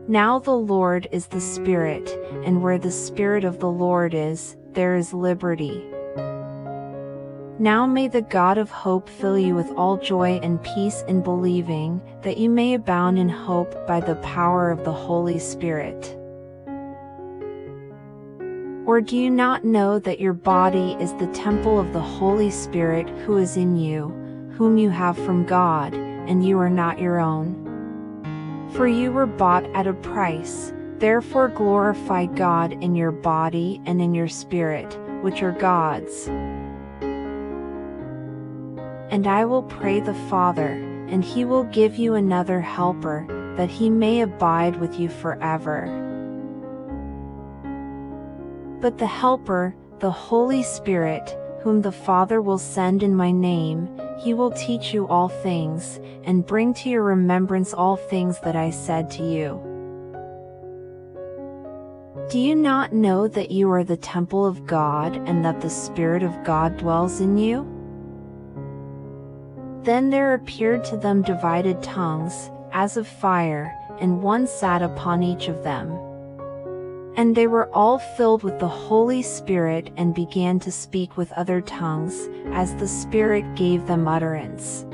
Now the Lord is the Spirit, and where the Spirit of the Lord is, there is liberty. Now may the God of hope fill you with all joy and peace in believing, that you may abound in hope by the power of the Holy Spirit. Or do you not know that your body is the temple of the Holy Spirit who is in you, whom you have from God, and you are not your own? For you were bought at a price, therefore glorify God in your body and in your spirit, which are God's. And I will pray the Father, and he will give you another helper, that he may abide with you forever. But the Helper, the Holy Spirit, whom the Father will send in my name, he will teach you all things, and bring to your remembrance all things that I said to you. Do you not know that you are the temple of God and that the Spirit of God dwells in you? Then there appeared to them divided tongues, as of fire, and one sat upon each of them. And they were all filled with the Holy Spirit and began to speak with other tongues, as the Spirit gave them utterance.